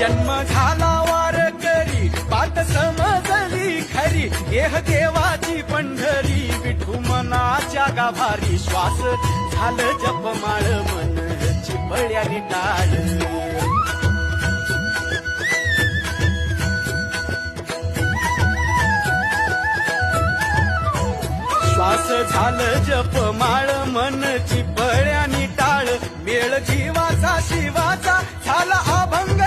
जन्म झाला वारकरी पाठ समजली खरी देह देवाची पंढरी विठू मनाच्या गाभारी श्वास झालं जपमाळ मन चिपळ्याने टाळ श्वास झालं जपमाळ मन चिपळ्याने टाळ मेळ जीवाचा शिवाचा झाला अभंग